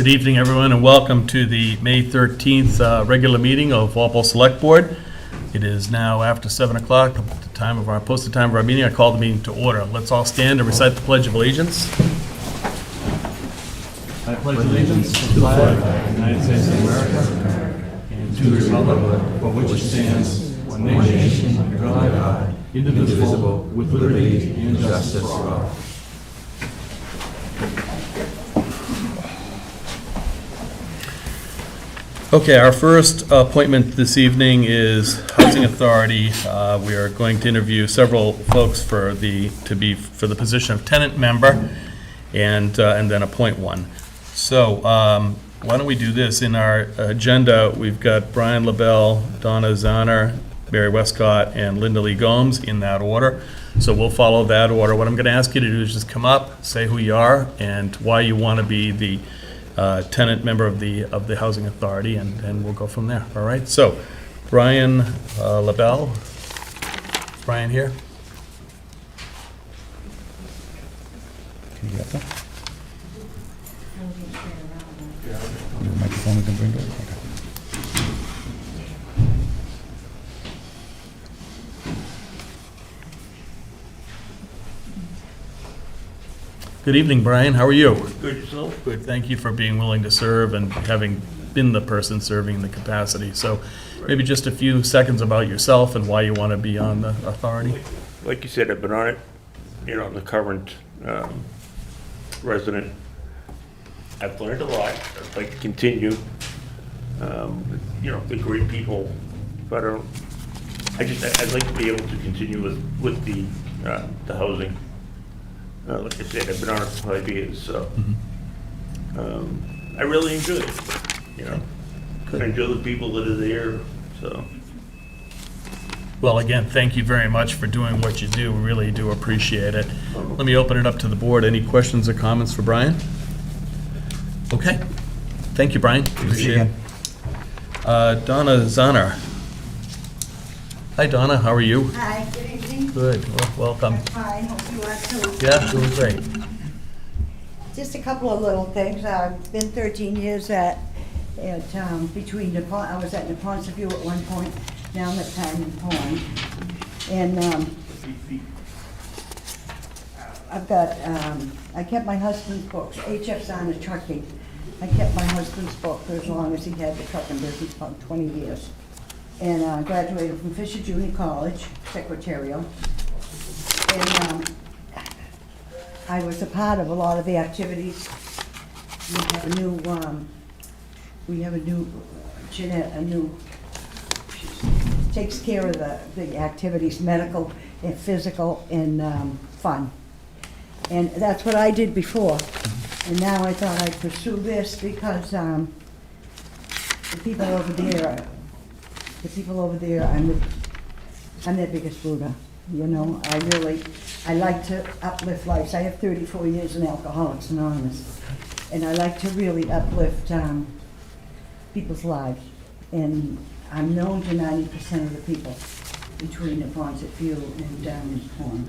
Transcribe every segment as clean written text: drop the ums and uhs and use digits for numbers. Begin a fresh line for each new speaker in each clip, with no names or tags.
Good evening, everyone, and welcome to the May 13th regular meeting of Walpole Select Board. It is now after 7 o'clock, the time of our posted time of our meeting. I call the meeting to order. Let's all stand and recite the Pledge of Allegiance. I pledge allegiance to the flag of the United States of America and to the republic for which it stands, one nation, under God, indivisible, with liberty and justice for all. Okay, our first appointment this evening is Housing Authority. We are going to interview several folks for the position of tenant member, and then appoint one. So why don't we do this? In our agenda, we've got Brian LaBelle, Donna Zahner, Mary Westcott, and Linda Lee Gomes in that order. So we'll follow that order. What I'm going to ask you to do is just come up, say who you are, and why you want to be the tenant member of the Housing Authority, and we'll go from there. All right. So, Brian LaBelle. Is Brian here? Can you get that? The microphone we can bring to it? Okay. Good evening, Brian. How are you?
Good, yourself?
Good. Thank you for being willing to serve and having been the person serving in the capacity. So maybe just a few seconds about yourself and why you want to be on the authority.
Like you said, I've been on it. I'm the current resident. I've learned a lot. I'd like to continue. The great people, but I'd like to be able to continue with the housing. Like I said, I've been on it for 5 years, so I really enjoy it. I enjoy the people that are there. So,
Well, again, thank you very much for doing what you do. We really do appreciate it. Let me open it up to the board. Any questions or comments for Brian? Okay. Thank you, Brian. Appreciate it. Donna Zahner. Hi, Donna. How are you?
Hi, good evening.
Good. Well, welcome.
I'm fine, hope you are too.
Yeah, doing great.
Just a couple of little things. I've been 13 years between I was at Naponton View at one point, now I'm at Diamond Pond. And I've got, I kept my husband's books, HF's on the trucking. I kept my husband's book for as long as he had the trucking business, about 20 years. And graduated from Fisher Junior College, secretarial. And I was a part of a lot of the activities. We have a new Jeanette, takes care of the activities, medical and physical and fun. And that's what I did before. And now I thought I'd pursue this because the people over there, I'm their biggest Buddha. I like to uplift lives. I have 34 years in Alcoholics Anonymous, and I like to really uplift people's lives. And I'm known to 90% of the people between the Ponset View and Diamond Pond.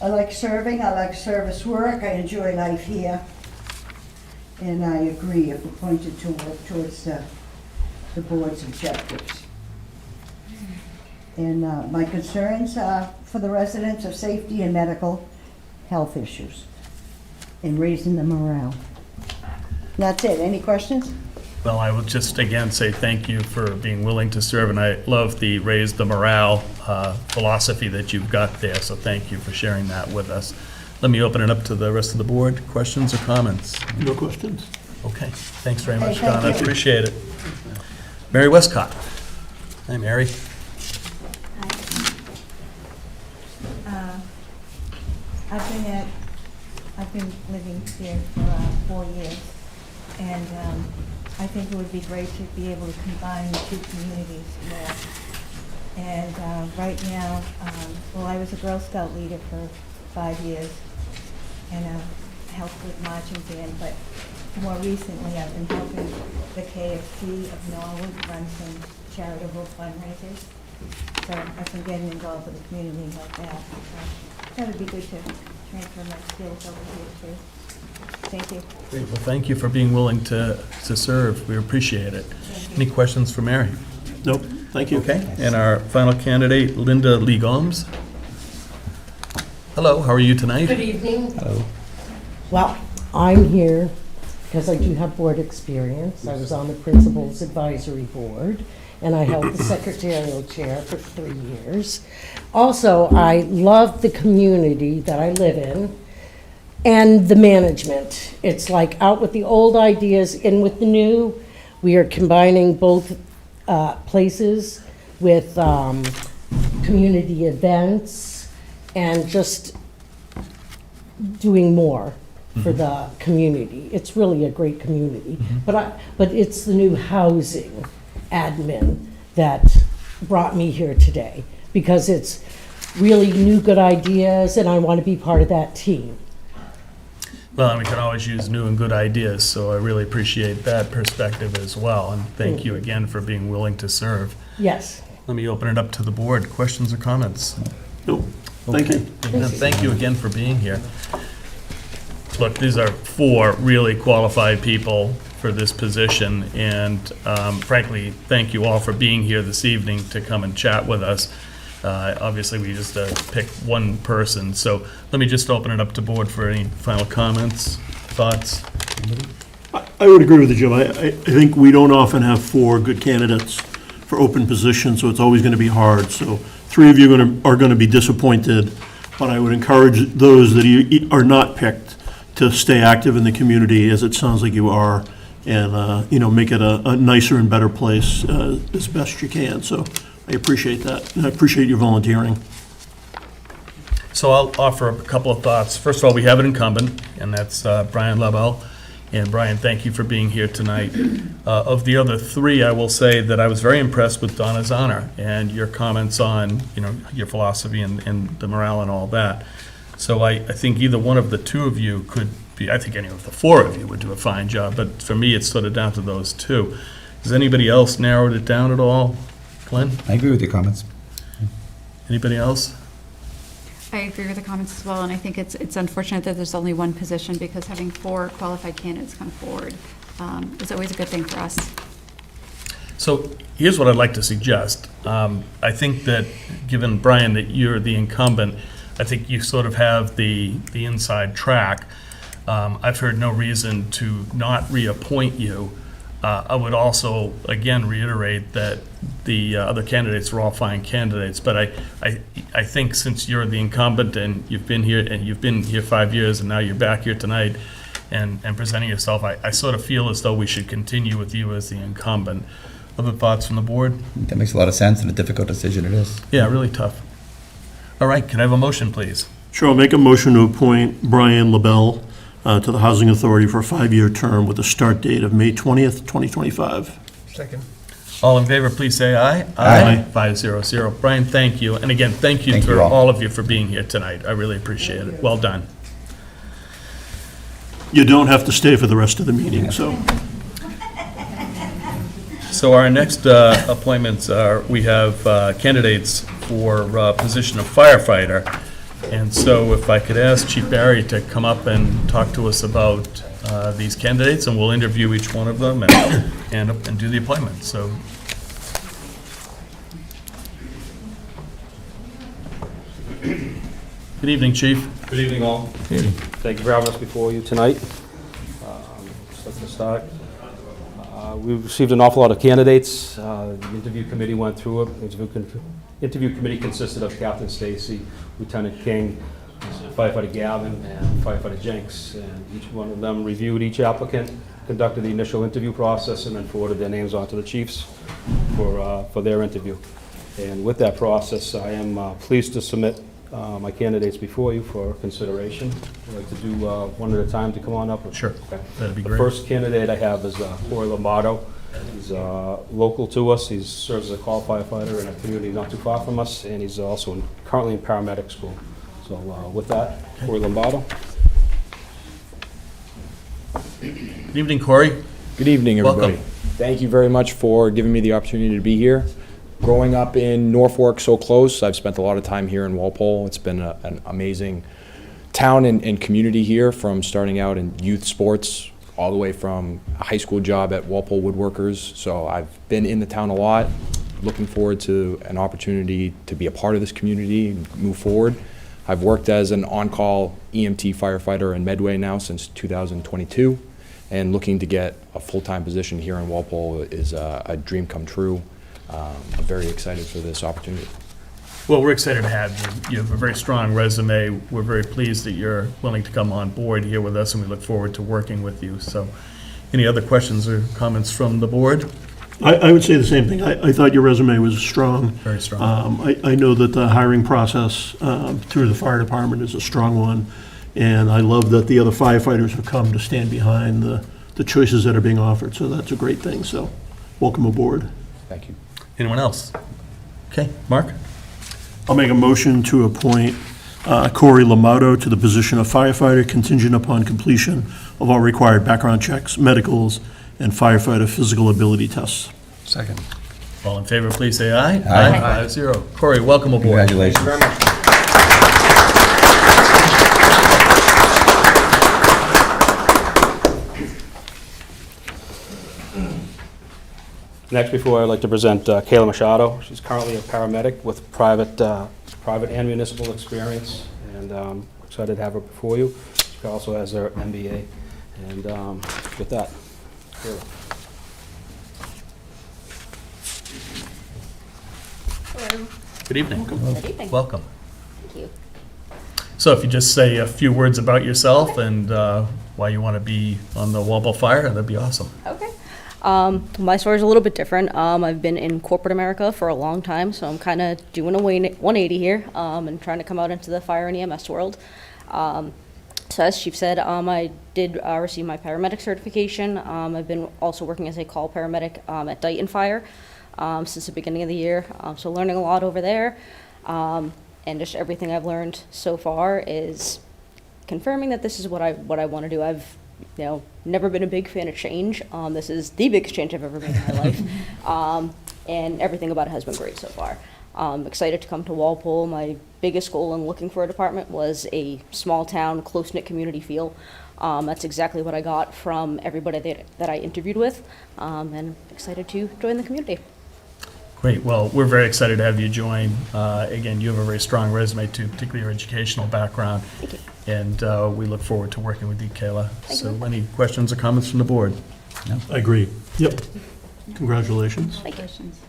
I like serving. I like service work. I enjoy life here, and I agree if appointed to work towards the board's objectives. And my concerns are for the residents of safety and medical health issues and raising the morale. That's it. Any questions?
Well, I will just again say thank you for being willing to serve, and I love the raise the morale philosophy that you've got there, so thank you for sharing that with us. Let me open it up to the rest of the board. Questions or comments?
no questions.
Okay, thanks very much,
thank
Donna.
you.
Appreciate it. Mary Westcott. Hi, Mary.
I've been living here for 4 years, and I think it would be great to be able to combine the two communities more. And right now, I was a Girl Scout leader for 5 years, and helped with marching band, but more recently I've been helping the KFC of Norwood run some charitable fundraisers. So I've been getting involved with the community like that. So that would be good to transfer my skills over here too. Thank you.
Great, well, thank you for being willing to serve. We appreciate it. Any questions for Mary?
Nope, thank you.
Okay, and our final candidate, Linda Lee Gomes. Hello, how are you tonight?
Good evening. Well, I'm here because I do have board experience. I was on the Principals Advisory Board, and I held the secretarial chair for 3 years. Also, I love the community that I live in and the management. It's like out with the old ideas, in with the new. We are combining both places with community events and just doing more for the community. It's really a great community. But it's the new housing admin that brought me here today, because it's really new good ideas, and I want to be part of that team.
Well, and we can always use new and good ideas, so I really appreciate that perspective as well, and thank you again for being willing to serve.
Yes.
Let me open it up to the board. Questions or comments?
Nope, thank you.
Okay. And thank you again for being here. Look, these are 4 really qualified people for this position, and frankly, thank you all for being here this evening to come and chat with us. Obviously, we just picked one person, so let me just open it up to board for any final comments, thoughts?
I would agree with you, Jim. I think we don't often have 4 good candidates for open positions, so it's always going to be hard. So 3 of you are going to be disappointed, but I would encourage those that are not picked to stay active in the community, as it sounds like you are, and make it a nicer and better place as best you can. So I appreciate that, and I appreciate your volunteering.
So I'll offer a couple of thoughts. First of all, we have an incumbent, and that's Brian Lebel. And Brian, thank you for being here tonight. Of the other 3, I will say that I was very impressed with Donna Zahner and your comments on, your philosophy and the morale and all that. So I think either one of the 2 of you could be, I think any of the 4 of you would do a fine job, but for me, it's sort of down to those 2. Has anybody else narrowed it down at all? Glenn?
I agree with your comments.
Anybody else?
I agree with the comments as well, and I think it's unfortunate that there's only one position, because having 4 qualified candidates come forward is always a good thing for us.
So here's what I'd like to suggest. I think that, given, Brian, that you're the incumbent, I think you sort of have the inside track. I've heard no reason to not reappoint you. I would also, again, reiterate that the other candidates are all fine candidates, but I think since you're the incumbent and you've been here 5 years, and now you're back here tonight and presenting yourself, I sort of feel as though we should continue with you as the incumbent. Other thoughts from the board?
That makes a lot of sense, and a difficult decision it is.
Yeah, really tough. All right, can I have a motion, please?
Sure, I'll make a motion to appoint Brian LaBelle to the Housing Authority for a 5-year term with a start date of May 20th, 2025.
Second.
All in favor, please say aye.
Aye.
500. Brian, thank you. And again, thank you
Thank
to
you all.
all of you for being here tonight. I really appreciate it. Well done.
You don't have to stay for the rest of the meeting, so.
So our next appointments are, we have candidates for position of firefighter. And so if I could ask Chief Barry to come up and talk to us about these candidates, and we'll interview each one of them and do the appointment. So. Good evening, Chief.
Good evening, all. Thank you for having us before you tonight. Just like to start. We've received an awful lot of candidates. The interview committee went through it. Interview committee consisted of Captain Stacy, Lieutenant King, Firefighter Gavin, and Firefighter Jenks. And each one of them reviewed each applicant, conducted the initial interview process, and then forwarded their names on to the chiefs for their interview. And with that process, I am pleased to submit my candidates before you for consideration. I'd like to do one at a time to come on up.
Sure,
Okay.
that'd be
The
great.
first candidate I have is Corey Lombardo. He's local to us. He serves as a call firefighter in a community not too far from us, and he's also currently in paramedic school. So with that, Corey Lombardo.
Good evening, Corey.
Good evening, everybody.
Welcome.
Thank you very much for giving me the opportunity to be here. Growing up in Norfolk so close, I've spent a lot of time here in Walpole. It's been an amazing town and community here, from starting out in youth sports all the way from a high school job at Walpole Woodworkers. So I've been in the town a lot, looking forward to an opportunity to be a part of this community and move forward. I've worked as an on-call EMT firefighter in Medway now since 2022, and looking to get a full-time position here in Walpole is a dream come true. I'm very excited for this opportunity.
Well, we're excited to have you. You have a very strong resume. We're very pleased that you're willing to come on board here with us, and we look forward to working with you. So, any other questions or comments from the board?
I would say the same thing. I thought your resume was strong.
Very strong.
I know that the hiring process through the fire department is a strong one, and I love that the other firefighters have come to stand behind the choices that are being offered, so that's a great thing. So, welcome aboard.
Thank you.
Anyone else? Okay, Mark?
I'll make a motion to appoint Corey Lamato to the position of firefighter contingent upon completion of all required background checks, medicals, and firefighter physical ability tests.
Second.
All in favor, please say aye.
Aye.
5-0. Corey, welcome aboard.
Congratulations.
Very much. Next, before I'd like to present Kayla Machado. She's currently a paramedic with private and municipal experience, and excited to have her before you. She also has her MBA, and with that, Kayla.
Hello.
Good evening.
Good evening.
Welcome.
Thank you.
So if you just say a few words about yourself and why you want to be on the Walpole Fire, that'd be awesome.
Okay. My story's a little bit different. I've been in corporate America for a long time, so I'm kind of doing a 180 here and trying to come out into the fire and EMS world. So as Chief said, I did receive my paramedic certification. I've been also working as a call paramedic at Dayton Fire since the beginning of the year, so learning a lot over there. And just everything I've learned so far is confirming that this is what I want to do. I've never been a big fan of change. This is the biggest change I've ever made in my life. And everything about it has been great so far. I'm excited to come to Walpole. My biggest goal in looking for a department was a small town, close-knit community feel. That's exactly what I got from everybody that I interviewed with, and excited to join the community.
Great. Well, we're very excited to have you join. Again, you have a very strong resume, too, particularly your educational background.
Thank you.
And we look forward to working with you, Kayla.
Thank
So
you.
any questions or comments from the board?
I agree. Yep. Congratulations.
Thank you.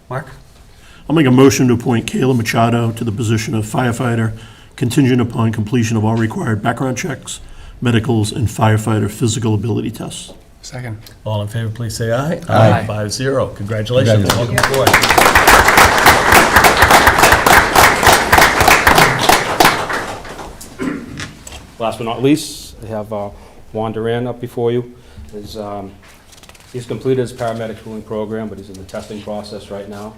Mark?
I'll make a motion to appoint Kayla Machado to the position of firefighter contingent upon completion of all required background checks, medicals, and firefighter physical ability tests.
Second.
All in favor, please say aye.
Aye.
5-0. Congratulations.
Congratulations.
Welcome aboard.
Last but not least, I have Juan Duran up before you. He's completed his paramedic schooling program, but he's in the testing process right now.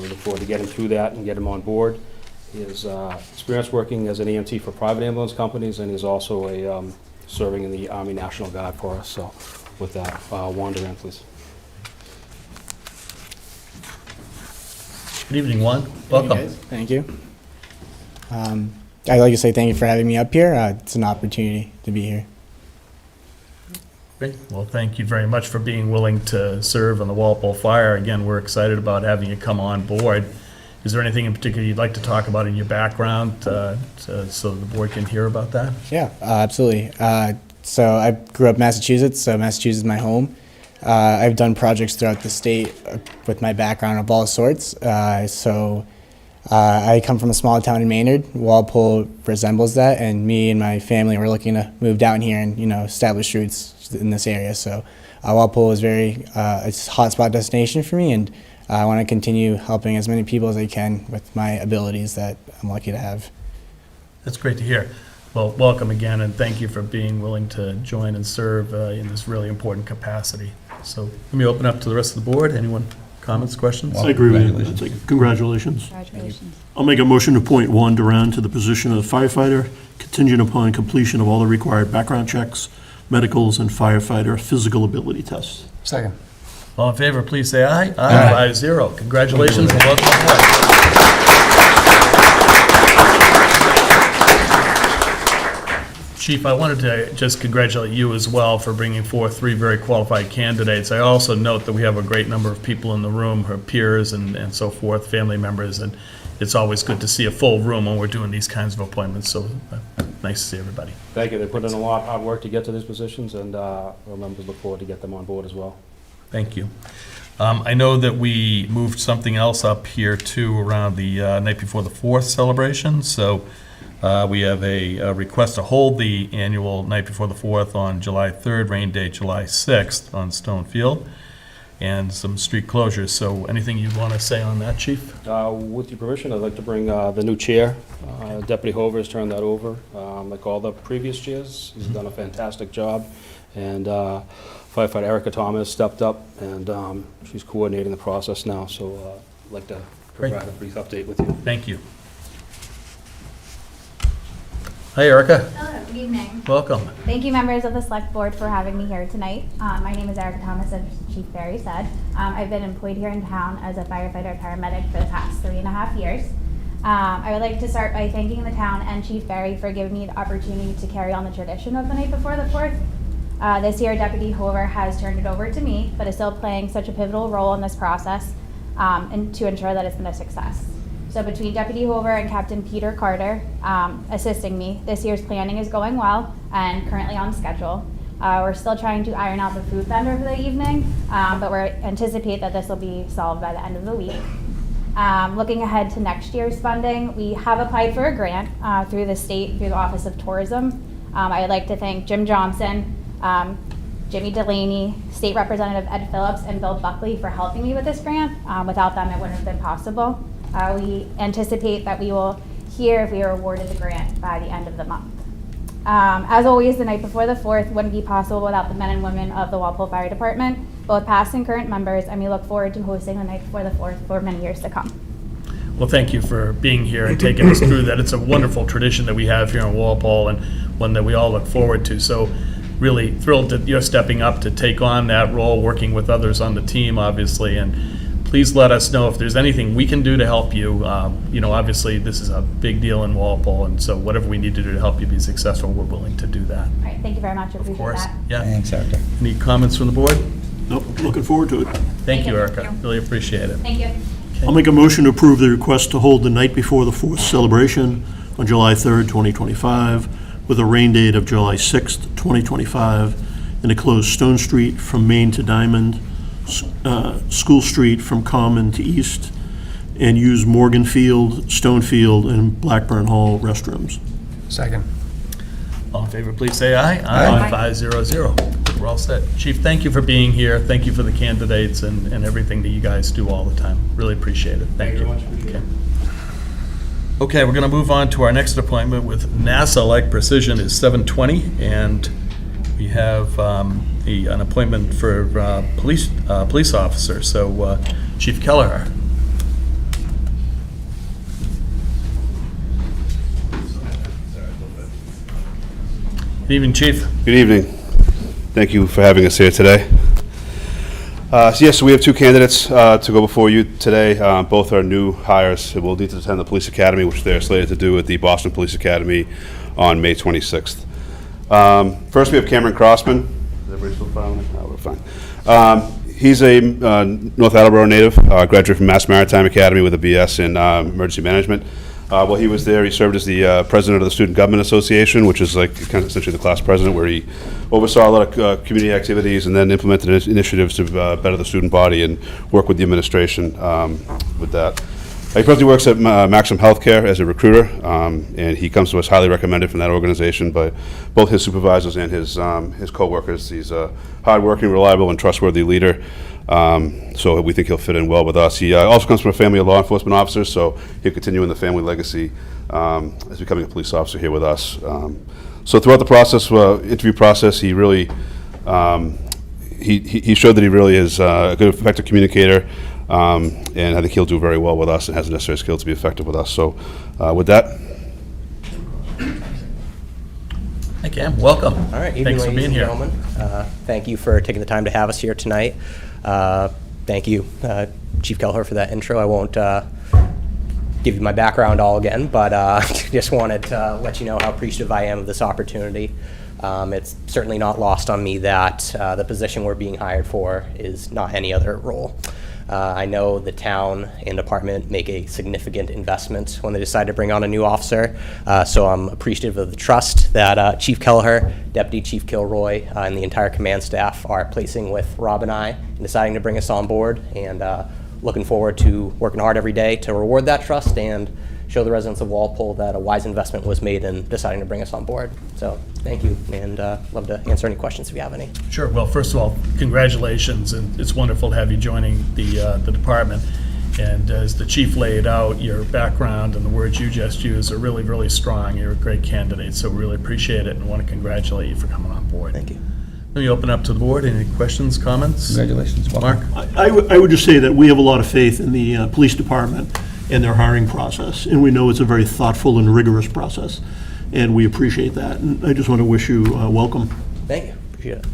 We look forward to getting through that and get him on board. He has experience working as an EMT for private ambulance companies, and he's also serving in the Army National Guard for us. So with that, Juan Duran, please.
Good evening, Juan. Welcome.
Thank you. I'd like to say thank you for having me up here. It's an opportunity to be here.
Great. Well, thank you very much for being willing to serve on the Walpole Fire. Again, we're excited about having you come on board. Is there anything in particular you'd like to talk about in your background so the board can hear about that?
Yeah, absolutely. So I grew up in Massachusetts, so Massachusetts is my home. I've done projects throughout the state with my background of all sorts. I come from a small town in Maynard. Walpole resembles that, and me and my family were looking to move down here and establish roots in this area. So Walpole is it's a hotspot destination for me, and I want to continue helping as many people as I can with my abilities that I'm lucky to have.
That's great to hear. Well, welcome again, and thank you for being willing to join and serve in this really important capacity. So let me open up to the rest of the board. Anyone? Comments, questions?
I agree with you.
Congratulations.
That's congratulations.
Congratulations.
I'll make a motion to appoint Juan Duran to the position of firefighter contingent upon completion of all the required background checks, medicals, and firefighter physical ability tests.
Second.
All in favor, please say aye.
Aye.
5-0. Congratulations and welcome aboard. Chief, I wanted to just congratulate you as well for bringing forth 3 very qualified candidates. I also note that we have a great number of people in the room, her peers and so forth, family members, and it's always good to see a full room when we're doing these kinds of appointments, so nice to see everybody.
Thank you. They put in a lot of hard work to get to these positions, and our members look forward to get them on board as well.
Thank you. I know that we moved something else up here too around the night before the 4th celebration, so we have a request to hold the annual night before the 4th on July 3rd, rain date July 6th on Stone Field, and some street closures. So anything you want to say on that, Chief?
With your permission, I'd like to bring the new chair. Deputy Hover has turned that over. Like all the previous chairs, he's done a fantastic job. And Firefighter Erica Thomas stepped up, and she's coordinating the process now. So I'd like to provide a brief update with you.
Thank you. Hi, Erica.
Hello, good evening.
Welcome.
Thank you, members of the Select Board, for having me here tonight. My name is Erica Thomas, as Chief Barry said. I've been employed here in town as a firefighter paramedic for the past 3.5 years. I would like to start by thanking the town and Chief Barry for giving me the opportunity to carry on the tradition of the night before the 4th. This year, Deputy Hoover has turned it over to me, but is still playing such a pivotal role in this process and to ensure that it's been a success. So between Deputy Hoover and Captain Peter Carter assisting me, this year's planning is going well and currently on schedule. We're still trying to iron out the food vendor for the evening, but we anticipate that this will be solved by the end of the week. Looking ahead to next year's funding, we have applied for a grant through the state, through the Office of Tourism. I would like to thank Jim Johnson, Jimmy Delaney, State Representative Ed Phillips, and Bill Buckley for helping me with this grant. Without them, it wouldn't have been possible. We anticipate that we will hear if we are awarded the grant by the end of the month. As always, the night before the 4th wouldn't be possible without the men and women of the Walpole Fire Department, both past and current members, and we look forward to hosting the night before the 4th for many years to come.
Well, thank you for being here and taking us through that. It's a wonderful tradition that we have here in Walpole and one that we all look forward to. So really thrilled that you're stepping up to take on that role, working with others on the team, obviously, and please let us know if there's anything we can do to help you. Obviously, this is a big deal in Walpole, and so whatever we need to do to help you be successful, we're willing to do that.
All right, thank you very much. I
Of
appreciate
course.
that.
Yeah.
Thanks, Erica.
Any comments from the board?
Nope, looking forward to it.
Thank you,
you.
Erica. Really appreciate it.
Thank you.
I'll make a motion to approve the request to hold the night before the 4th celebration on July 3rd, 2025, with a rain date of July 6th, 2025, and to close Stone Street from Main to Diamond, School Street from Common to East, and use Morgan Field, Stonefield, and Blackburn Hall restrooms.
Second.
All in favor, please say aye.
Aye.
5-0-0. We're all set. Chief, thank you for being here. Thank you for the candidates and everything that you guys do all the time. Really appreciate it. Thank you. Okay. Okay, we're going to move on to our next appointment with NASA-like precision is 7:20, and we have an appointment for police officer. So Chief Kelleher. Good evening, Chief.
Good evening. Thank you for having us here today. So we have 2 candidates to go before you today. Both are new hires who will need to attend the police academy, which they're slated to do at the Boston Police Academy on May 26th. First, we have Cameron Crossman. Is everybody still following? No, we're fine. He's a North Attleboro native, graduate from Mass Maritime Academy with a BS in emergency management. While he was there, he served as the president of the Student Government Association, which is like kind of essentially the class president, where he oversaw a lot of community activities and then implemented initiatives to better the student body and work with the administration with that. He presently works at Maxim Healthcare as a recruiter, and he comes to us highly recommended from that organization by both his supervisors and his co-workers. He's a hardworking, reliable, and trustworthy leader. So we think he'll fit in well with us. He also comes from a family of law enforcement officers, so he'll continue in the family legacy as becoming a police officer here with us. So throughout the process, interview process, he really he showed that he really is a good, effective communicator, and I think he'll do very well with us and has the necessary skills to be effective with us. So with that.
Hi, Cam. Welcome.
All right. Evening,
Thanks for
ladies
being
and
here.
gentlemen. Thank you for taking the time to have us here tonight. Thank you, Chief Kelleher, for that intro. I won't give you my background all again, but just wanted to let you know how appreciative I am of this opportunity. It's certainly not lost on me that the position we're being hired for is not any other role. I know the town and department make a significant investment when they decide to bring on a new officer, so I'm appreciative of the trust that Chief Kelleher, Deputy Chief Kilroy, and the entire command staff are placing with Rob and I in deciding to bring us on board, and looking forward to working hard every day to reward that trust and show the residents of Walpole that a wise investment was made in deciding to bring us on board. So thank you, and love to answer any questions if you have any.
Sure. Well, first of all, congratulations, and it's wonderful to have you joining the department. And as the chief laid out, your background and the words you just used are really, really strong. You're a great candidate, so we really appreciate it and want to congratulate you for coming on board.
Thank you.
Let me open up to the board. Any questions, comments?
Congratulations. Welcome.
Mark?
I would just say that we have a lot of faith in the police department and their hiring process, and we know it's a very thoughtful and rigorous process, and we appreciate that. And I just want to wish you welcome.
Thank you. Appreciate it.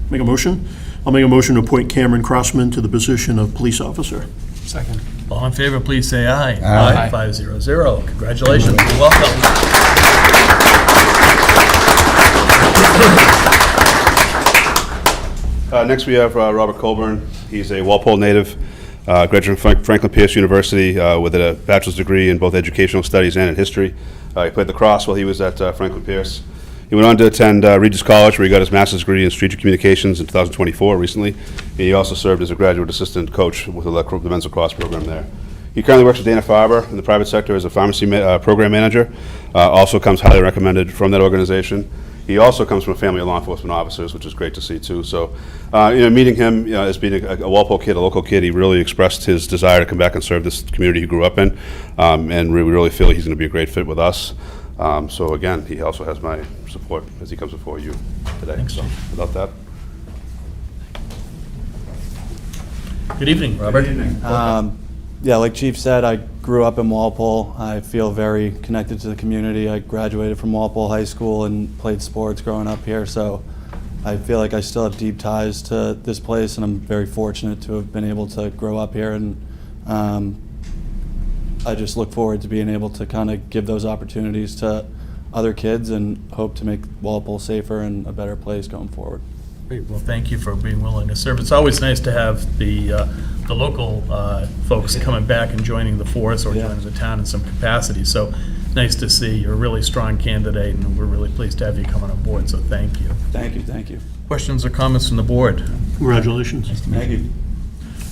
Make a motion? I'll make a motion to appoint Cameron Crossman to the position of police officer.
Second.
All in favor, please say aye.
Aye.
500. Congratulations. You're welcome.
Next, we have Robert Colburn. He's a Walpole native, graduate from Franklin Pierce University with a bachelor's degree in both educational studies and in history. He played lacrosse while he was at Franklin Pierce. He went on to attend Regis College, where he got his master's degree in strategic communications in 2024 recently. And he also served as a graduate assistant coach with the men's lacrosse program there. He currently works with Dana-Farber in the private sector as a pharmacy program manager. Also comes highly recommended from that organization. He also comes from a family of law enforcement officers, which is great to see too. So, meeting him as being a Walpole kid, a local kid, he really expressed his desire to come back and serve this community he grew up in, and we really feel he's going to be a great fit with us. So again, he also has my support as he comes before you today.
Thanks.
So, without that.
Good evening, Robert.
Good evening.
Yeah, like Chief said, I grew up in Walpole. I feel very connected to the community. I graduated from Walpole High School and played sports growing up here, so I feel like I still have deep ties to this place, and I'm very fortunate to have been able to grow up here, and I just look forward to being able to kind of give those opportunities to other kids and hope to make Walpole safer and a better place going forward.
Great. Well, thank you for being willing to serve. It's always nice to have the local folks coming back and joining the force or joining the town in some capacity. So nice to see. You're a really strong candidate, and we're really pleased to have you coming on board, so thank you.
Thank you, thank you.
Questions or comments from the board?
Congratulations.
Thank you.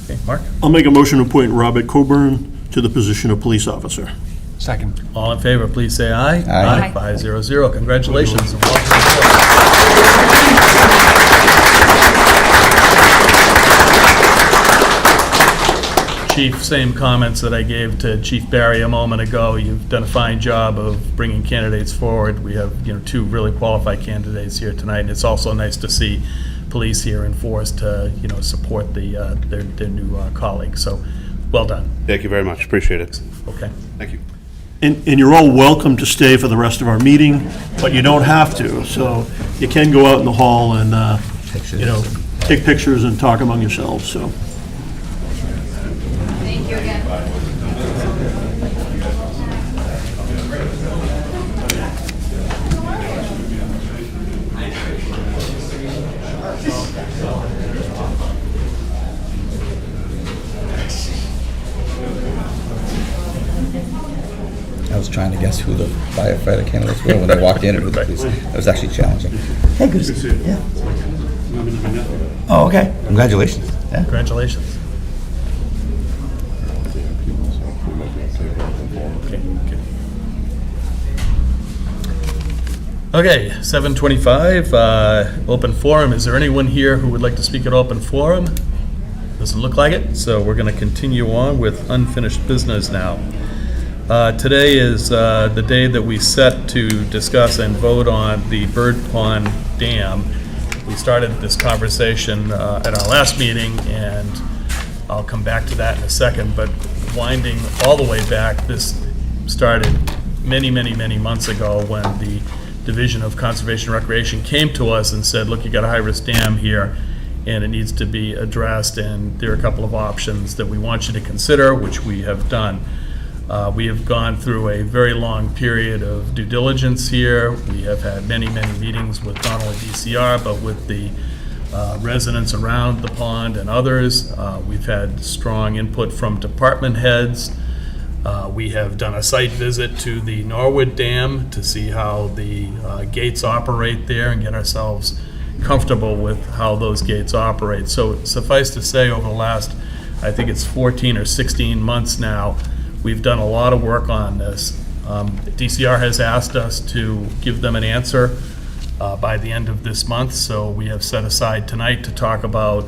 Okay, Mark?
I'll make a motion to appoint Robert Coburn to the position of police officer.
Second.
All in favor, please say aye.
Aye.
500. Congratulations. And welcome aboard. Chief, same comments that I gave to Chief Barry a moment ago. You've done a fine job of bringing candidates forward. We have, two really qualified candidates here tonight, and it's also nice to see police here in force to, support their new colleagues. So, well done.
Thank you very much. Appreciate it.
Okay.
Thank you.
And you're all welcome to stay for the rest of our meeting, but you don't have to. So you can go out in the hall and, take pictures and talk among yourselves, so.
Thank you again.
I was trying to guess who the firefighter candidates were when I walked in. It was actually challenging. Hey, good to see you. Yeah. Oh, okay. Congratulations. Yeah.
Congratulations. Okay, 7:25, open forum. Is there anyone here who would like to speak at open forum? Doesn't look like it, so we're going to continue on with unfinished business now. Today is the day that we set to discuss and vote on the Bird Pond Dam. We started this conversation at our last meeting, and I'll come back to that in a second, but winding all the way back, this started many, many, many months ago when the Division of Conservation and Recreation came to us and said, look, you got a high-risk dam here, and it needs to be addressed, and there are a couple of options that we want you to consider, which we have done. We have gone through a very long period of due diligence here. We have had many, many meetings with not only DCR, but with the residents around the pond and others. We've had strong input from department heads. We have done a site visit to the Norwood Dam to see how the gates operate there and get ourselves comfortable with how those gates operate. So suffice to say, over the last, I think it's 14 or 16 months now, we've done a lot of work on this. DCR has asked us to give them an answer by the end of this month, so we have set aside tonight to talk about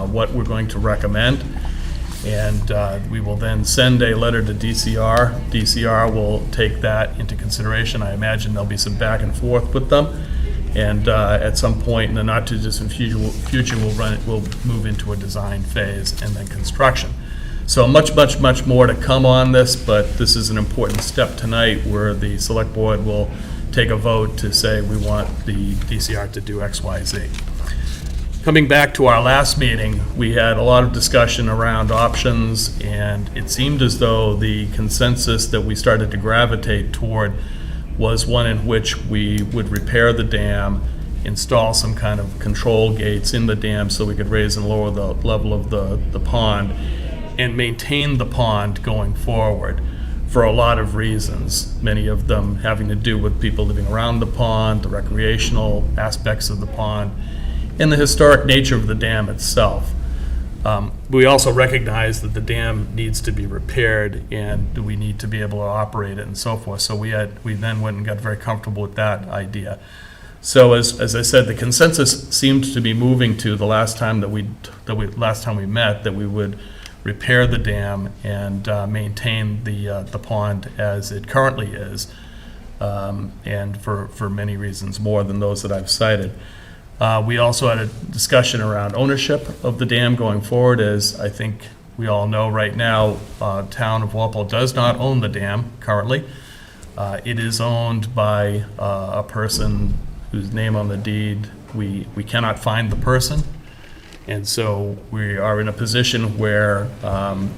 what we're going to recommend. And we will then send a letter to DCR. DCR will take that into consideration. I imagine there'll be some back and forth with them. And at some point in the not too distant future, we'll move into a design phase and then construction. So much more to come on this, but this is an important step tonight where the select board will take a vote to say we want the DCR to do X, Y, Z. Coming back to our last meeting, we had a lot of discussion around options, and it seemed as though the consensus that we started to gravitate toward was one in which we would repair the dam, install some kind of control gates in the dam so we could raise and lower the level of the pond, and maintain the pond going forward for a lot of reasons, many of them having to do with people living around the pond, the recreational aspects of the pond, and the historic nature of the dam itself. We also recognize that the dam needs to be repaired and we need to be able to operate it and so forth. So we then went and got very comfortable with that idea. So as I said, the consensus seemed to be moving to the last time we met, that we would repair the dam and maintain the pond as it currently is, and for many reasons more than those that I've cited. We also had a discussion around ownership of the dam going forward. As I think we all know right now, town of Walpole does not own the dam currently. It is owned by a person whose name on the deed, we cannot find the person. And so we are in a position where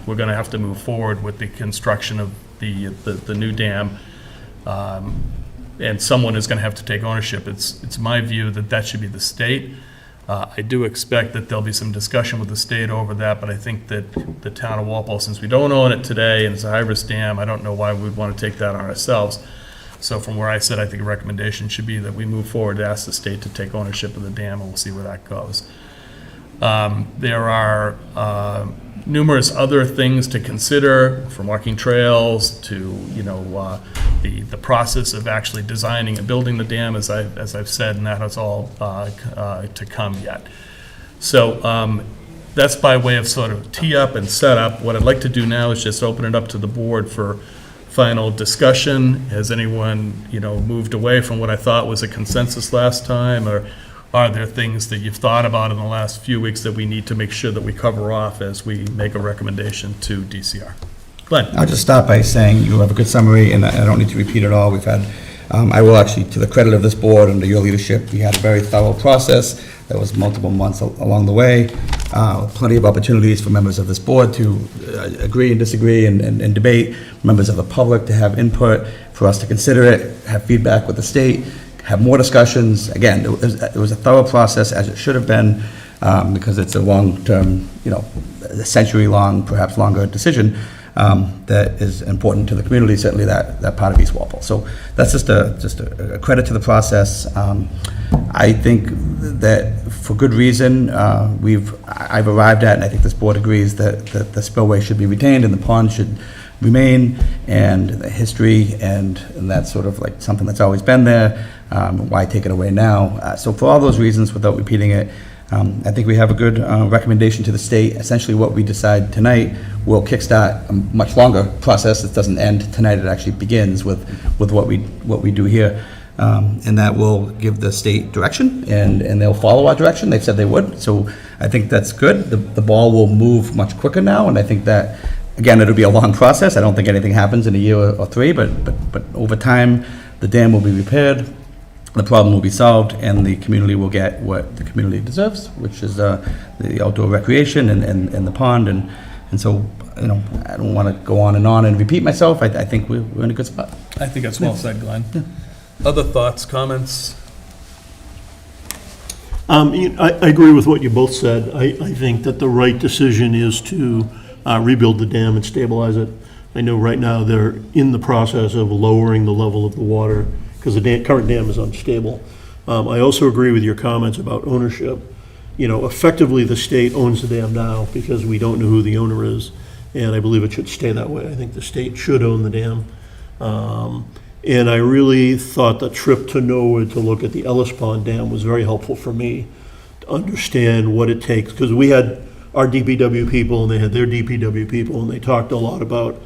we're going to have to move forward with the construction of the new dam. And someone is going to have to take ownership. It's my view that should be the state. I do expect that there'll be some discussion with the state over that, but I think that the town of Walpole, since we don't own it today and it's a high-risk dam, I don't know why we'd want to take that on ourselves. So from where I sit, I think a recommendation should be that we move forward to ask the state to take ownership of the dam, and we'll see where that goes. There are numerous other things to consider, from walking trails to the process of actually designing and building the dam, as I've said, and that is all to come yet. So that's by way of sort of tee up and set up. What I'd like to do now is just open it up to the board for final discussion. Has anyone moved away from what I thought was a consensus last time, or are there things that you've thought about in the last few weeks that we need to make sure that we cover off as we make a recommendation to DCR? Glenn?
I'll just start by saying you have a good summary, and I don't need to repeat it all. We've had, I will actually, to the credit of this board under your leadership, we had a very thorough process. There was multiple months along the way, plenty of opportunities for members of this board to agree and disagree and debate, members of the public to have input, for us to consider it, have feedback with the state, have more discussions. Again, it was a thorough process, as it should have been, because it's a long-term, a century-long, perhaps longer decision that is important to the community, certainly that part of East Walpole. So that's just a credit to the process. I think that for good reason, I've arrived at, and I think this board agrees, that the spillway should be retained and the pond should remain, and the history and that's sort of like something that's always been there. Why take it away now? So for all those reasons, without repeating it, I think we have a good recommendation to the state. Essentially what we decide tonight will kickstart a much longer process. It doesn't end tonight, it actually begins with what we do here. And that will give the state direction, and they'll follow our direction. They've said they would, so I think that's good. The ball will move much quicker now, and I think that, again, it'll be a long process. I don't think anything happens in a year or three, but over time, the dam will be repaired. the problem will be solved, and the community will get what the community deserves, which is the outdoor recreation and the pond, and so, you know, I don't want to go on and repeat myself. I think we're in a good spot.
I think that's well said, Glenn. Other thoughts, comments?
I agree with what you both said. I think that the right decision is to rebuild the dam and stabilize it. I know right now they're in the process of lowering the level of the water because the current dam is unstable. I also agree with your comments about ownership. You know, effectively, the state owns the dam now because we don't know who the owner is, and I believe it should stay that way. I think the state should own the dam. And I really thought the trip to Norwood to look at the Ellis Pond Dam was very helpful for me to understand what it takes, because we had our DPW people and they had their DPW people, and they talked a lot about,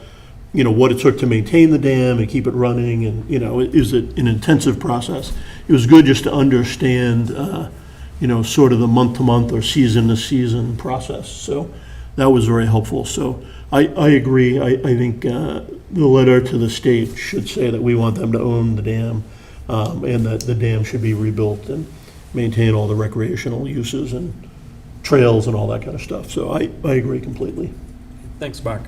you know, what it took to maintain the dam and keep it running, and, you know, is it an intensive process? It was good just to understand, you know, sort of the month-to-month or season-to-season process. So that was very helpful. So I agree. I think the letter to the state should say that we want them to own the dam, and that the dam should be rebuilt and maintain all the recreational uses and trails and all that kind of stuff. So I agree completely.
Thanks, Mark.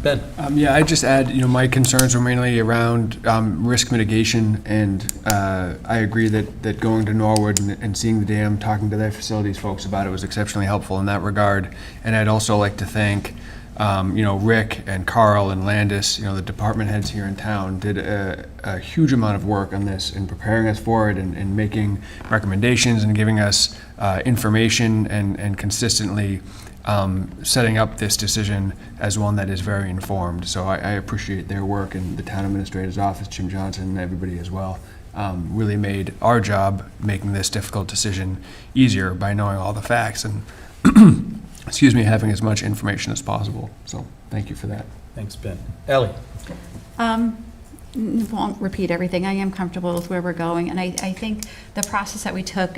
Ben?
Yeah, I just add, you know, my concerns were mainly around risk mitigation, and I agree that going to Norwood and seeing the dam, talking to their facilities folks about it was exceptionally helpful in that regard. And I'd also like to thank you know, Rick and Carl and Landis, you know, the department heads here in town did a huge amount of work on this and preparing us for it and making recommendations and giving us information and consistently setting up this decision as one that is very informed. So I appreciate their work, and the town administrator's office, Jim Johnson, and everybody as well. Really made our job making this difficult decision easier by knowing all the facts and excuse me, having as much information as possible. So thank you for that.
Thanks, Ben. Ally?
Won't repeat everything. I am comfortable with where we're going, and I think the process that we took,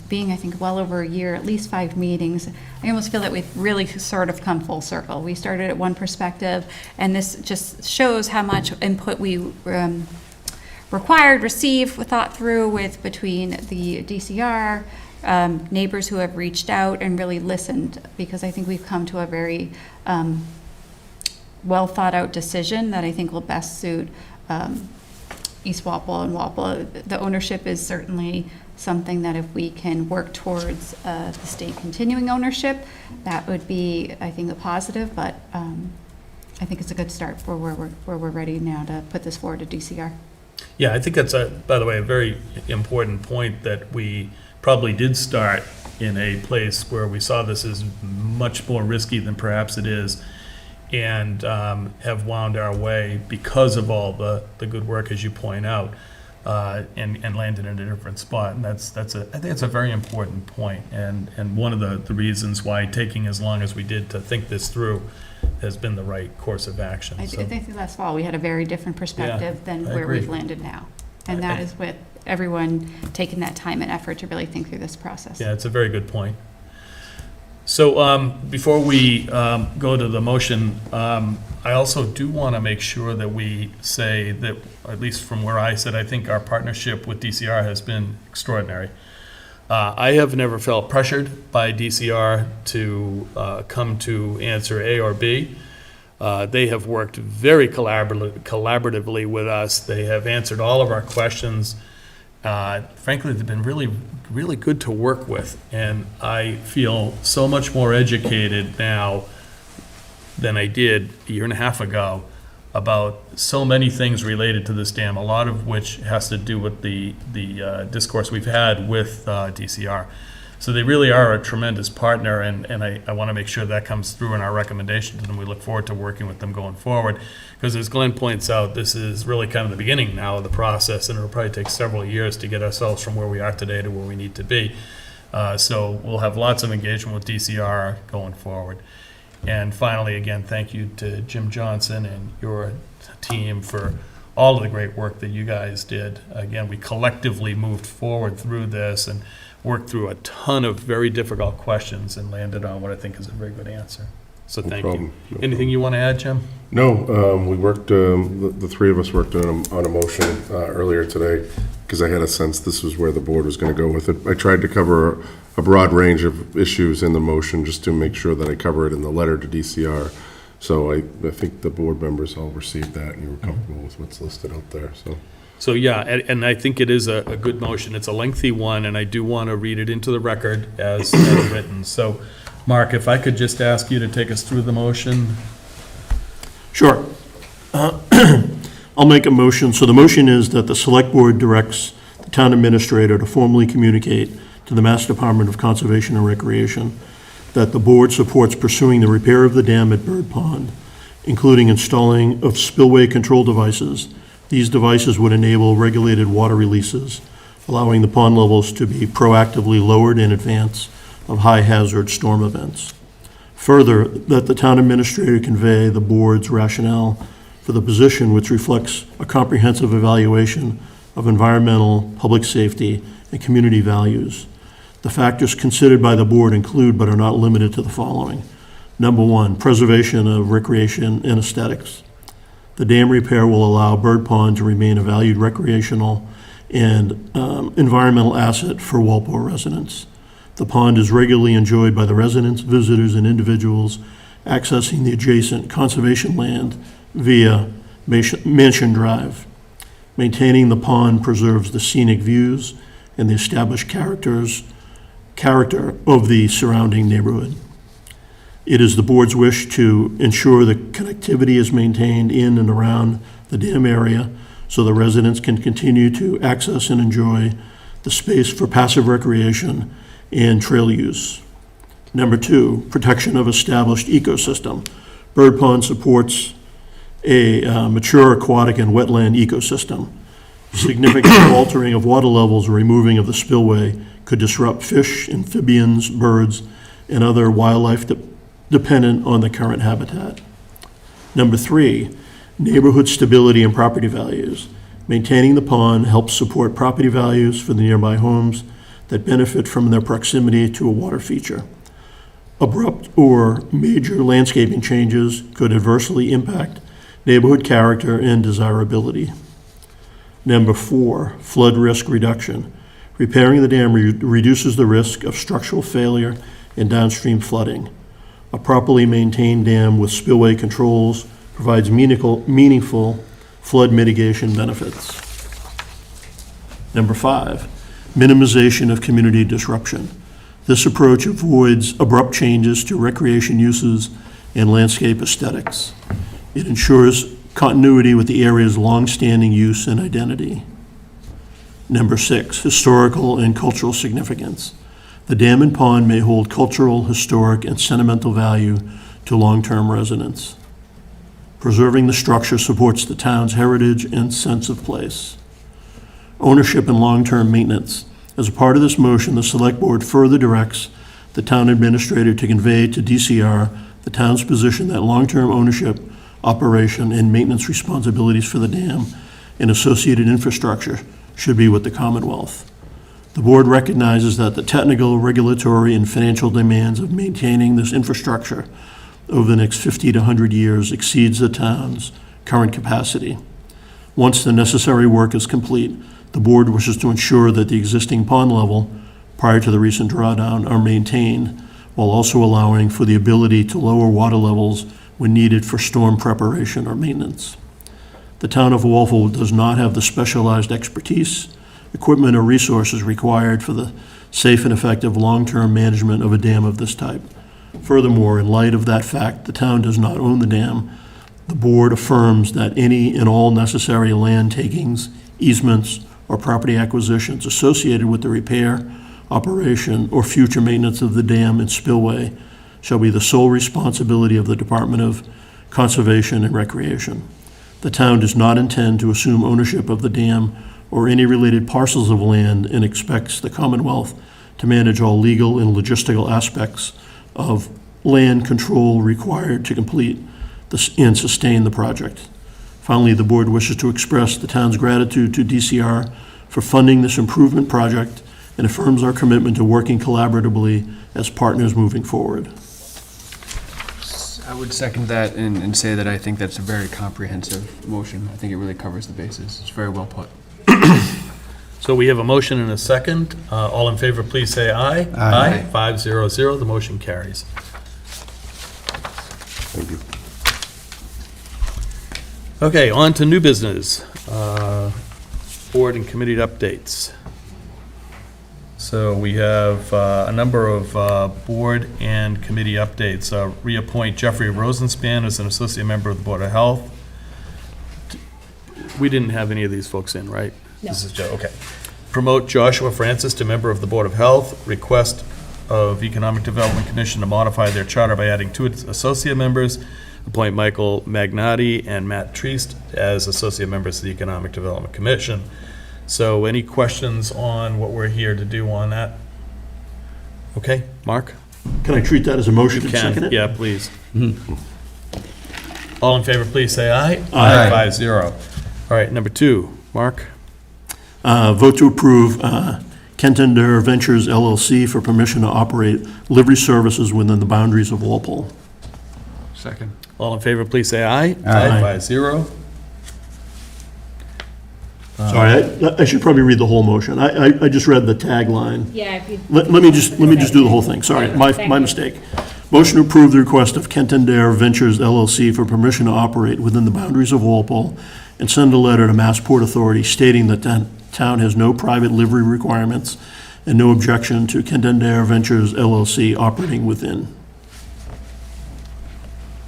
being I think well over a year, at least 5 meetings, I almost feel that we've really sort of come full circle. We started at one perspective, and this just shows how much input we required, received, thought through with between the DCR, neighbors who have reached out and really listened, because I think we've come to a very well thought out decision that I think will best suit East Walpole and Walpole. The ownership is certainly something that if we can work towards the state continuing ownership, that would be, I think, a positive, but I think it's a good start for where we're ready now to put this forward to DCR.
Yeah, I think that's, by the way, a very important point, that we probably did start in a place where we saw this as much more risky than perhaps it is, and have wound our way because of all the good work, as you point out, and landed in a different spot. And I think it's a very important point, and one of the reasons why taking as long as we did to think this through has been the right course of action.
I think last fall we had a very different perspective than where we've landed now, and that is with everyone taking that time and effort to really think through this process.
Yeah, it's a very good point. So before we go to the motion, I also do want to make sure that we say that, at least from where I sit, I think our partnership with DCR has been extraordinary. I have never felt pressured by DCR to come to answer A or B. They have worked very collaboratively with us. They have answered all of our questions. Frankly, they've been really, really good to work with, and I feel so much more educated now than I did a year and a half ago about so many things related to this dam, a lot of which has to do with the discourse we've had with DCR. So they really are a tremendous partner, and I want to make sure that comes through in our recommendations, and we look forward to working with them going forward. Because as Glenn points out, this is really kind of the beginning now of the process, and it'll probably take several years to get ourselves from where we are today to where we need to be. So we'll have lots of engagement with DCR going forward. And finally, again, thank you to Jim Johnson and your team for all of the great work that you guys did. Again, we collectively moved forward through this and worked through a ton of very difficult questions and landed on what I think is a very good answer. So thank you. Anything you want to add, Jim?
No, we worked, the three of us worked on a motion earlier today, because I had a sense this was where the board was going to go with it. I tried to cover a broad range of issues in the motion just to make sure that I cover it in the letter to DCR. So I think the board members all received that and you were comfortable with what's listed out there, so.
So, yeah, and I think it is a good motion. It's a lengthy one, and I do want to read it into the record as written. So, Mark, if I could just ask you to take us through the motion.
Sure. I'll make a motion. So the motion is that the Select Board directs the Town Administrator to formally communicate to the Mass Department of Conservation and Recreation that the Board supports pursuing the repair of the dam at Bird Pond, including installing of spillway control devices. These devices would enable regulated water releases, allowing the pond levels to be proactively lowered in advance of high-hazard storm events. Further, that the Town Administrator convey the Board's rationale for the position, which reflects a comprehensive evaluation of environmental, public safety, and community values. The factors considered by the Board include, but are not limited to, the following. Number one, preservation of recreation and aesthetics. The dam repair will allow Bird Pond to remain a valued recreational and environmental asset for Walpole residents. The pond is regularly enjoyed by the residents, visitors, and individuals accessing the adjacent conservation land via Mansion Drive. Maintaining the pond preserves the scenic views and the established character of the surrounding neighborhood. It is the Board's wish to ensure the connectivity is maintained in and around the dam area so the residents can continue to access and enjoy the space for passive recreation and trail use. Number two, protection of established ecosystem. Bird Pond supports a mature aquatic and wetland ecosystem. Significant altering of water levels or removing of the spillway could disrupt fish, amphibians, birds, and other wildlife dependent on the current habitat. Number three, neighborhood stability and property values. Maintaining the pond helps support property values for the nearby homes that benefit from their proximity to a water feature. Abrupt or major landscaping changes could adversely impact neighborhood character and desirability. Number four, flood risk reduction. Repairing the dam reduces the risk of structural failure and downstream flooding. A properly maintained dam with spillway controls provides meaningful flood mitigation benefits. Number five, minimization of community disruption. This approach avoids abrupt changes to recreation uses and landscape aesthetics. It ensures continuity with the area's long-standing use and identity. Number six, historical and cultural significance. The dam and pond may hold cultural, historic, and sentimental value to long-term residents. Preserving the structure supports the town's heritage and sense of place. Ownership and long-term maintenance. As a part of this motion, the Select Board further directs the Town Administrator to convey to DCR the town's position that long-term ownership, operation, and maintenance responsibilities for the dam and associated infrastructure should be with the Commonwealth. The Board recognizes that the technical, regulatory, and financial demands of maintaining this infrastructure over the next 50 to 100 years exceeds the town's current capacity. Once the necessary work is complete, the Board wishes to ensure that the existing pond level prior to the recent drawdown are maintained, while also allowing for the ability to lower water levels when needed for storm preparation or maintenance. The town of Walpole does not have the specialized expertise, equipment, or resources required for the safe and effective long-term management of a dam of this type. Furthermore, in light of that fact, the town does not own the dam. The Board affirms that any and all necessary land takings, easements, or property acquisitions associated with the repair, operation, or future maintenance of the dam and spillway shall be the sole responsibility of the Department of Conservation and Recreation. The town does not intend to assume ownership of the dam or any related parcels of land and expects the Commonwealth to manage all legal and logistical aspects of land control required to complete and sustain the project. Finally, the Board wishes to express the town's gratitude to DCR for funding this improvement project and affirms our commitment to working collaboratively as partners moving forward.
I would second that and say that I think that's a very comprehensive motion. I think it really covers the bases. It's very well put.
So we have a motion and a second. All in favor, please say aye.
Aye.
5-0-0, the motion carries.
Thank you.
Okay, on to new business. Board and committee updates. So we have a number of board and committee updates. Reappoint Jeffrey Rosenspan as an associate member of the Board of Health. We didn't have any of these folks in, right? No. This is Joe, okay. Promote Joshua Francis to member of the Board of Health. Request of Economic Development Commission to modify their charter by adding 2 associate members. Appoint Michael Magnati and Matt Treist as associate members of the Economic Development Commission. So any questions on what we're here to do on that? Okay, Mark?
Can I treat that as a motion
You
and second
can,
it?
yeah, please. All in favor, please say aye.
Aye.
5-0. All right, number 2, Mark?
Vote to approve Kentender Ventures LLC for permission to operate livery services within the boundaries of Walpole.
Second.
All in favor, please say aye.
Aye.
5-0.
Sorry, I should probably read the whole motion. I just read the tagline.
Yeah, if you.
Let me just do the whole thing. Sorry, my mistake. Motion to approve the request of Kentender Ventures LLC for permission to operate within the boundaries of Walpole and send a letter to Massport Authority stating that the town has no private livery requirements and no objection to Kentender Ventures LLC operating within.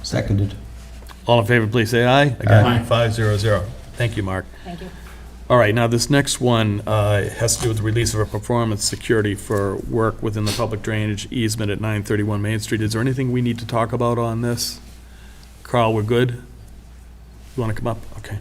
Seconded.
All in favor, please say aye. Again, 5-0-0. Thank you, Mark.
Thank you.
All right, now this next one has to do with the release of a performance security for work within the public drainage easement at 931 Main Street. Is there anything we need to talk about on this? Carl, we're good? You want to come up? Okay.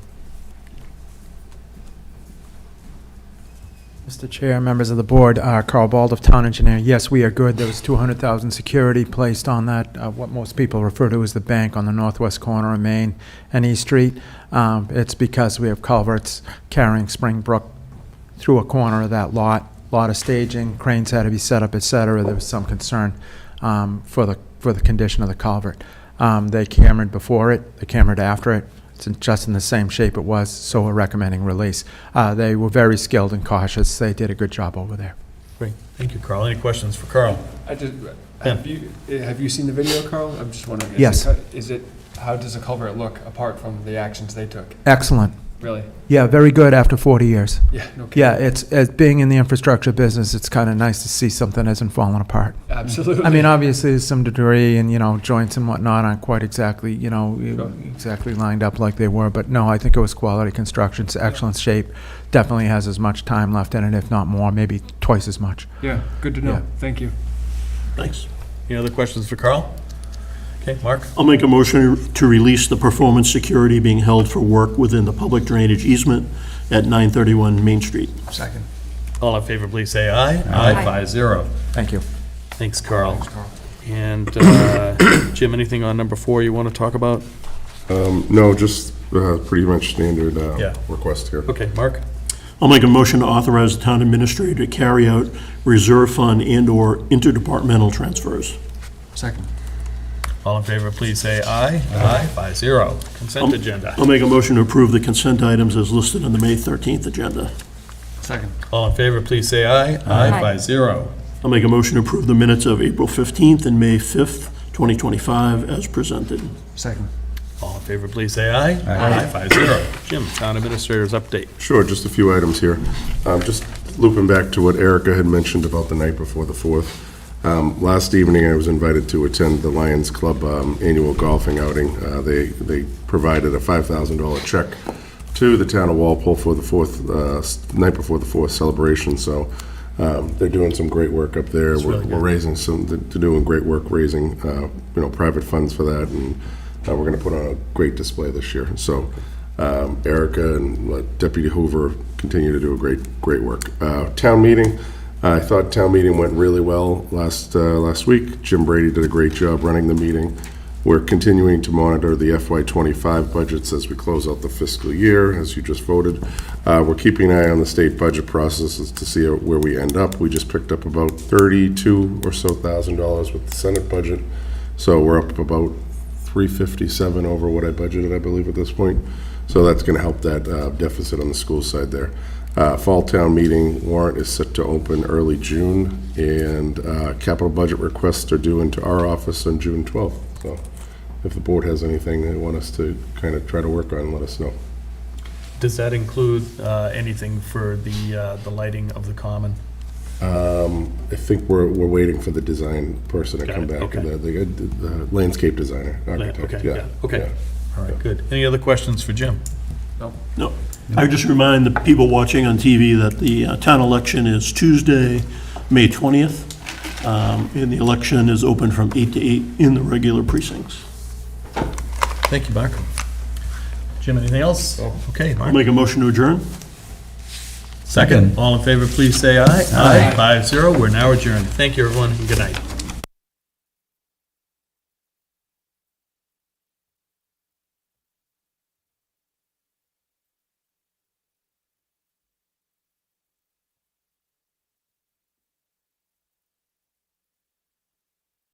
Mr. Chair, members of the board, Carl Bald, Town Engineer. Yes, we are good. There was 200,000 security placed on that, what most people refer to as the bank on the northwest corner of Main and East Street. It's because we have culverts carrying Springbrook through a corner of that lot of staging, cranes had to be set up, et cetera. There was some concern for the condition of the culvert. They cambered before it, they cambered after it. It's just in the same shape it was, so we're recommending release. They were very skilled and cautious. They did a good job over there.
Great. Thank you, Carl. Any questions for Carl?
Have you seen the video, Carl? I'm just wondering.
Yes.
How does a culvert look apart from the actions they took?
Excellent.
Really?
Yeah, very good after 40 years.
Yeah, no kidding.
Yeah, it's as being in the infrastructure business, it's kind of nice to see something hasn't fallen apart.
Absolutely.
I mean, obviously, there's some debris and, joints and whatnot aren't quite exactly,
Sure.
exactly lined up like they were. But no, I think it was quality construction. It's excellent shape. Definitely has as much time left in it, if not more, maybe twice as much.
Yeah, good to know.
Yeah.
Thank you.
Thanks.
Any other questions for Carl? Okay, Mark?
I'll make a motion to release the performance security being held for work within the public drainage easement at 931 Main Street.
Second.
All in favor, please say aye. Aye. 5-0.
Thank you.
Thanks, Carl. And Jim, anything on number 4 you want to talk about?
No, just pretty much standard
Yeah.
request here.
Okay, Mark?
I'll make a motion to authorize the town administrator to carry out reserve fund and/or interdepartmental transfers.
Second.
All in favor, please say aye. Aye. 5-0. Consent agenda.
I'll make a motion to approve the consent items as listed on the May 13th agenda.
Second.
All in favor, please say aye. Aye. 5-0.
I'll make a motion to approve the minutes of April 15th and May 5th, 2025 as presented.
Second.
All in favor, please say aye. Aye. 5-0. Jim, Town Administrator's update.
Sure, just a few items here. Just looping back to what Erica had mentioned about the night before the 4th. Last evening, I was invited to attend the Lions Club annual golfing outing. They provided a $5,000 check to the town of Walpole for the night before the 4th celebration. So they're doing some great work up there. We're raising they're doing great work raising private funds for that, and we're going to put on a great display this year. So Erica and Deputy Hoover continue to do a great work. Town meeting. I thought town meeting went really well last week. Jim Brady did a great job running the meeting. We're continuing to monitor the FY25 budgets as we close out the fiscal year, as you just voted. We're keeping an eye on the state budget processes to see where we end up. We just picked up about $32,000 or so with the Senate budget, so we're up about $357 over what I budgeted, I believe, at this point. So that's going to help that deficit on the school side there. Fall town meeting warrant is set to open early June, and capital budget requests are due into our office on June 12th. So if the board has anything they want us to kind of try to work on, let us know.
Does that include anything for the lighting of the common?
I think we're waiting for the design person to
Got
come
it,
back,
okay.
the landscape designer, architect,
Okay,
yeah.
okay.
yeah.
All right, good. Any other questions for Jim?
No. I would just remind the people watching on TV that the town election is Tuesday, May 20th, and the election is open from 8 to 8 in the regular precincts.
Thank you, Mark. Jim, anything else? Okay,
I'll
Mark.
make a motion to adjourn.
Second. All in favor, please say aye. Aye. 5-0. We're now adjourned. Thank you, everyone, and good night.